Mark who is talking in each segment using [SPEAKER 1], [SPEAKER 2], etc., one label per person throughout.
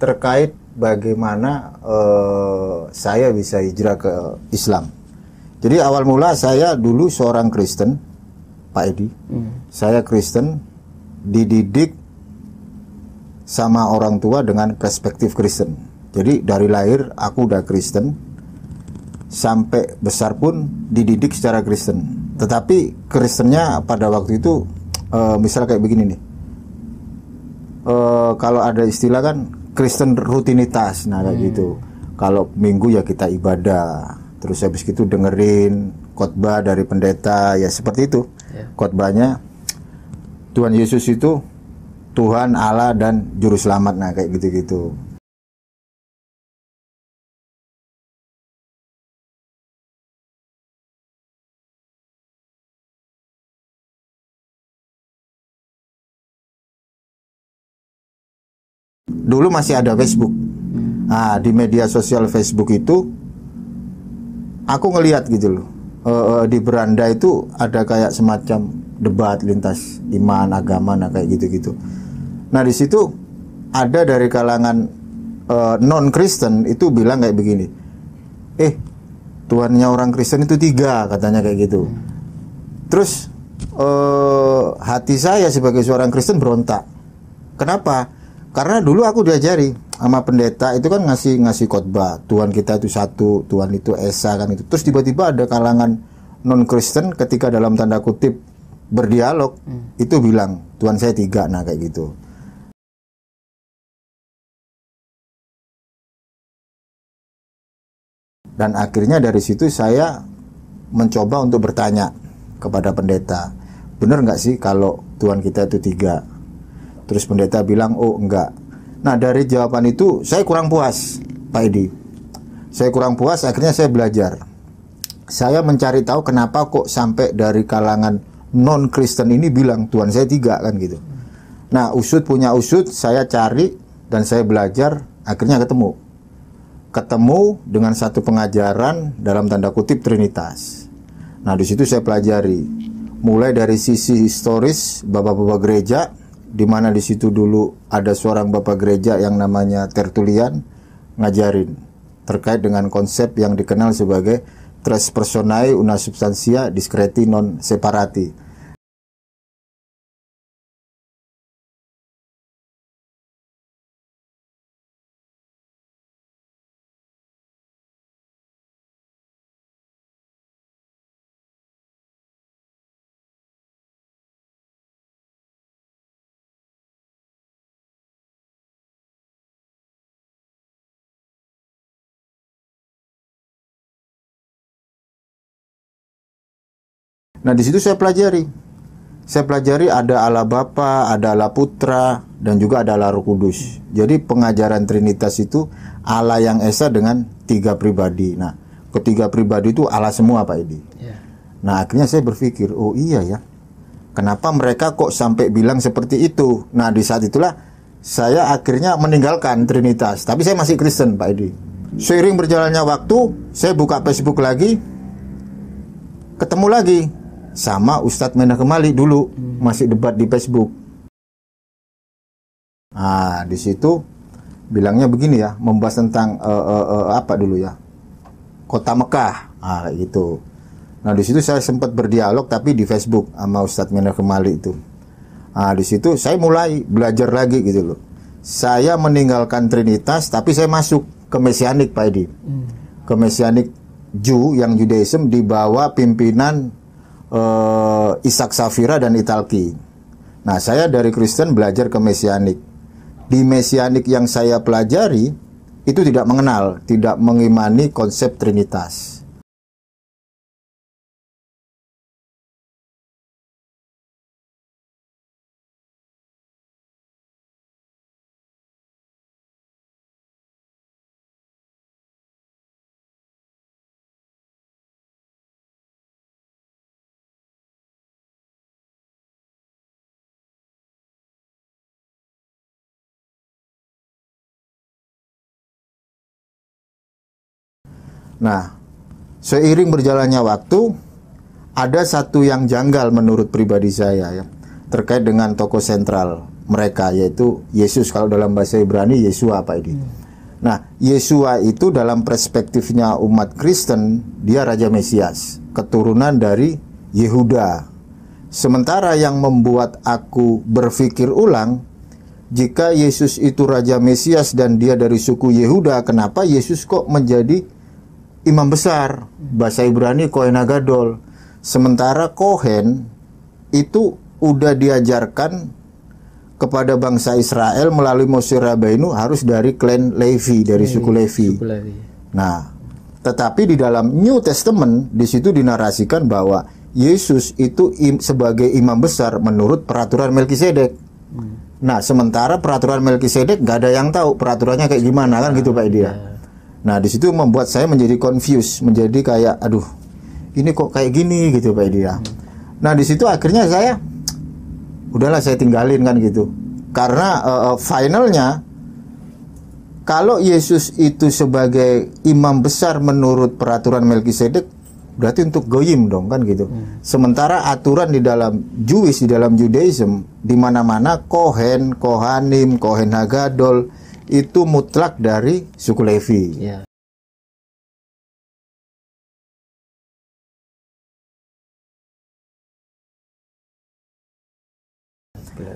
[SPEAKER 1] Terkait bagaimana saya bisa hijrah ke Islam. Jadi awal mula saya dulu seorang Kristen, Pak Edi. Saya Kristen, dididik sama orang tua dengan perspektif Kristen. Jadi dari lahir aku udah Kristen, sampai besar pun dididik secara Kristen. Tetapi Kristennya pada waktu itu, misal kayak begini nih. Kalau ada istilah kan Kristen rutinitas, nah kayak gitu. Kalau minggu ya kita ibadah, terus habis itu dengerin khotbah dari pendeta, ya seperti itu. Khotbahnya Tuhan Yesus itu Tuhan, Allah, dan Juru Selamat, nah kayak gitu-gitu. Dulu masih ada Facebook. Nah, di media sosial Facebook itu aku ngelihat gitu loh. Di beranda itu ada kayak semacam debat lintas iman, agama, nah kayak gitu-gitu. Nah, di situ ada dari kalangan non-Kristen itu bilang kayak begini. Tuhannya orang Kristen itu 3, katanya kayak gitu. Terus hati saya sebagai seorang Kristen berontak. Kenapa? Karena dulu aku diajari sama pendeta itu kan ngasih khotbah, Tuhan kita itu satu, Tuhan itu esa kan itu. Terus tiba-tiba ada kalangan non Kristen ketika dalam tanda kutip berdialog itu bilang Tuhan saya 3, nah kayak gitu. Dan akhirnya dari situ saya mencoba untuk bertanya kepada pendeta, benar nggak sih kalau Tuhan kita itu 3? Terus pendeta bilang, oh enggak. Nah dari jawaban itu saya kurang puas, Pak Edi. Saya kurang puas, akhirnya saya belajar. Saya mencari tahu kenapa kok sampai dari kalangan non-Kristen ini bilang Tuhan saya 3 kan gitu. Nah usut punya usut, saya cari dan saya belajar, akhirnya ketemu dengan satu pengajaran dalam tanda kutip Trinitas. Nah di situ saya pelajari mulai dari sisi historis bapak-bapak gereja, di mana di situ dulu ada seorang bapak gereja yang namanya Tertullian ngajarin terkait dengan konsep yang dikenal sebagai tres personae una substantia discreti non separati. Nah di situ saya pelajari ada Allah Bapa, ada Allah Putra, dan juga ada Allah Roh Kudus. Jadi pengajaran Trinitas itu Allah yang esa dengan 3 pribadi. Nah, ketiga pribadi itu Allah semua, Pak Edi. Nah, akhirnya saya berpikir, oh iya ya, kenapa mereka kok sampai bilang seperti itu? Nah, di saat itulah saya akhirnya meninggalkan Trinitas. Tapi saya masih Kristen, Pak Edi. Seiring berjalannya waktu, saya buka Facebook lagi, ketemu lagi sama Ustadz Mena Kemali dulu, masih debat di Facebook. Nah, di situ bilangnya begini ya, membahas tentang apa dulu ya, Kota Mekah, gitu. Nah, di situ saya sempat berdialog tapi di Facebook sama Ustadz Mena Kemali itu. Nah, di situ saya mulai belajar lagi gitu loh. Saya meninggalkan Trinitas tapi saya masuk ke Mesianik, Pak Edi. Ke Mesianik Jew yang Judaism di bawah pimpinan Ishak Safira dan Italki. Nah, saya dari Kristen belajar ke Mesianik. Di Mesianik yang saya pelajari itu tidak mengimani konsep Trinitas. Nah, seiring berjalannya waktu, ada satu yang janggal menurut pribadi saya ya, terkait dengan tokoh sentral mereka, yaitu Yesus. Kalau dalam bahasa Ibrani, Yesua Pak Edi. Nah, Yesua itu dalam perspektifnya umat Kristen, dia Raja Mesias, keturunan dari Yehuda. Sementara yang membuat aku berpikir ulang, jika Yesus itu Raja Mesias dan dia dari suku Yehuda, kenapa Yesus kok menjadi imam besar? Bahasa Ibrani Kohen Hagadol. Sementara Kohen itu udah diajarkan kepada bangsa Israel melalui Moshe Rabbeinu harus dari klan Levi, dari suku Levi. Nah, tetapi di dalam New Testament di situ dinarasikan bahwa Yesus itu sebagai imam besar menurut peraturan Melkisedek. Nah, sementara peraturan Melkisedek nggak ada yang tahu peraturannya kayak gimana kan gitu Pak Edi ya. Nah, di situ membuat saya menjadi confused, menjadi kayak aduh, ini kok kayak gini gitu Pak Edi ya. Nah, di situ akhirnya saya udahlah saya tinggalin kan gitu. Karena finalnya kalau Yesus itu sebagai imam besar menurut peraturan Melkisedek, berarti untuk goyim dong kan gitu. Sementara aturan di dalam Jewish, di dalam Judaism, di mana-mana Kohen, Kohanim, Kohen Hagadol itu mutlak dari suku Levi.
[SPEAKER 2] Ya.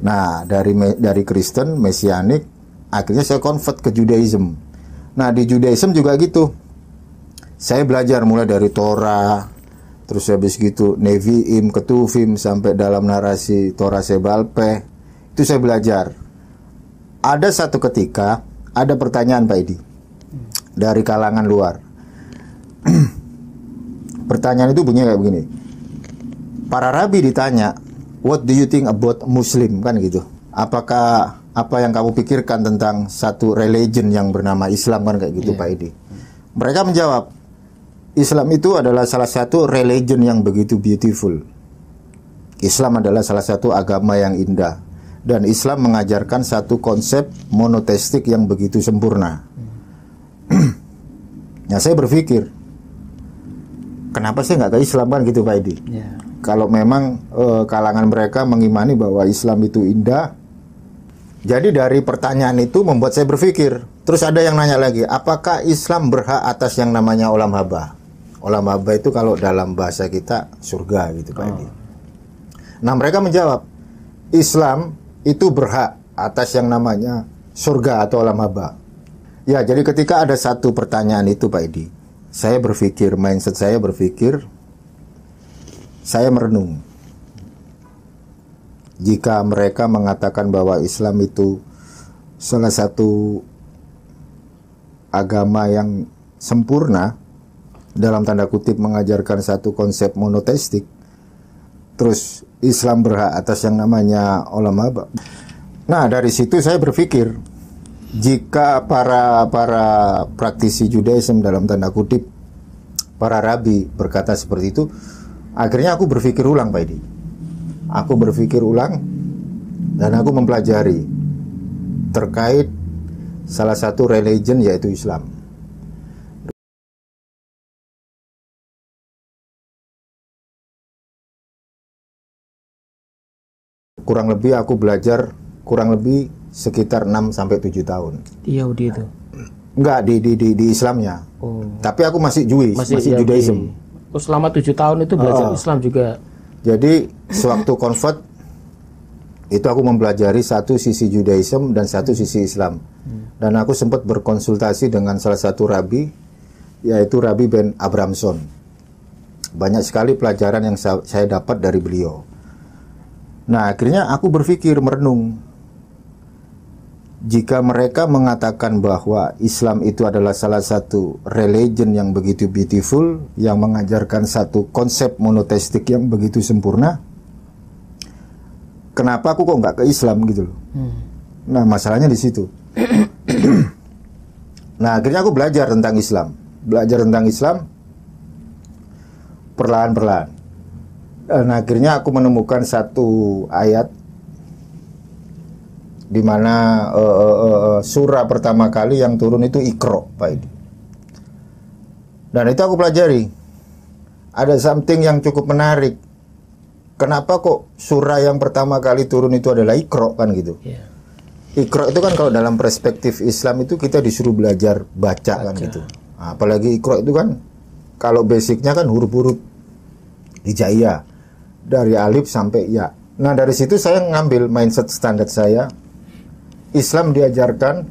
[SPEAKER 1] Nah, dari Kristen Mesianik akhirnya saya convert ke Judaism. Nah, di Judaism juga gitu. Saya belajar mulai dari Torah, terus habis gitu Nevi'im, Ketuvim, sampai dalam narasi Torah Sebalpeh. Itu saya belajar. Ada satu ketika ada pertanyaan Pak Edi dari kalangan luar. Pertanyaan itu bunyinya kayak begini. Para rabi ditanya, "What do you think about Muslim?" kan gitu. Apakah apa yang kamu pikirkan tentang satu religion yang bernama Islam kan kayak gitu Pak Edi. Mereka menjawab, Islam itu adalah salah satu religion yang begitu beautiful. Islam adalah salah satu agama yang indah. Dan Islam mengajarkan satu konsep monoteistik yang begitu sempurna. Nah, saya berpikir, kenapa saya nggak ke Islam kan gitu Pak Edi? Kalau memang kalangan mereka mengimani bahwa Islam itu indah. Jadi dari pertanyaan itu membuat saya berpikir. Terus ada yang nanya lagi, apakah Islam berhak atas yang namanya olam haba? Olam haba itu kalau dalam bahasa kita surga gitu Pak Edi. Nah, mereka menjawab, Islam itu berhak atas yang namanya surga atau olam haba. Ya, jadi ketika ada satu pertanyaan itu Pak Edi, saya berpikir, mindset saya berpikir, saya merenung. Jika mereka mengatakan bahwa Islam itu salah satu agama yang sempurna, dalam tanda kutip mengajarkan satu konsep monoteistik, terus Islam berhak atas yang namanya olam haba. Nah, dari situ saya berpikir, jika para praktisi Judaism dalam tanda kutip, para rabi berkata seperti itu, akhirnya aku berpikir ulang Pak Edi. Aku berpikir ulang dan aku mempelajari terkait salah satu religion yaitu Islam. Kurang lebih aku belajar kurang lebih sekitar 6-7 tahun.
[SPEAKER 2] Di Yahudi itu?
[SPEAKER 1] Enggak, di Islamnya. Tapi aku masih Jewish, masih Judaism.
[SPEAKER 2] Selama 7 tahun itu belajar Islam juga.
[SPEAKER 1] Jadi sewaktu convert itu aku mempelajari satu sisi Judaism dan satu sisi Islam. Dan aku sempat berkonsultasi dengan salah satu rabi, yaitu Rabi Ben Abramson. Banyak sekali pelajaran yang saya dapat dari beliau. Nah, akhirnya aku berpikir, merenung. Jika mereka mengatakan bahwa Islam itu adalah salah satu religion yang begitu beautiful, yang mengajarkan satu konsep monoteistik yang begitu sempurna, kenapa aku kok nggak ke Islam gitu loh? Nah, masalahnya di situ. Nah, akhirnya aku belajar tentang Islam. Belajar tentang Islam perlahan-perlahan. Dan akhirnya aku menemukan satu ayat di mana surah pertama kali yang turun itu Iqra, Pak Edi. Dan itu aku pelajari. Ada something yang cukup menarik. Kenapa kok surah yang pertama kali turun itu adalah Iqra kan gitu.
[SPEAKER 2] Ya.
[SPEAKER 1] Iqra itu kan kalau dalam perspektif Islam itu kita disuruh belajar baca kan gitu. Nah, apalagi Iqra itu kan kalau basicnya kan huruf-huruf hijaiyah dari alif sampai ya. Nah dari situ saya ngambil mindset standar saya. Islam diajarkan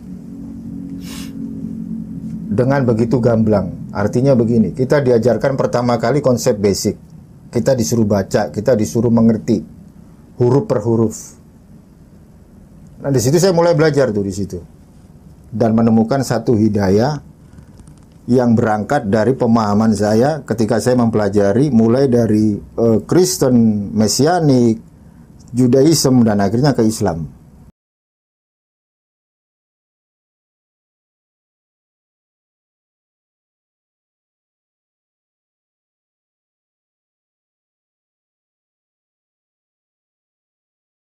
[SPEAKER 1] dengan begitu gamblang. Artinya begini, kita diajarkan pertama kali konsep basic. Kita disuruh baca, kita disuruh mengerti huruf per huruf. Nah di situ saya mulai belajar tuh di situ dan menemukan satu hidayah yang berangkat dari pemahaman saya ketika saya mempelajari mulai dari Kristen, Mesianik, Judaism dan akhirnya ke Islam.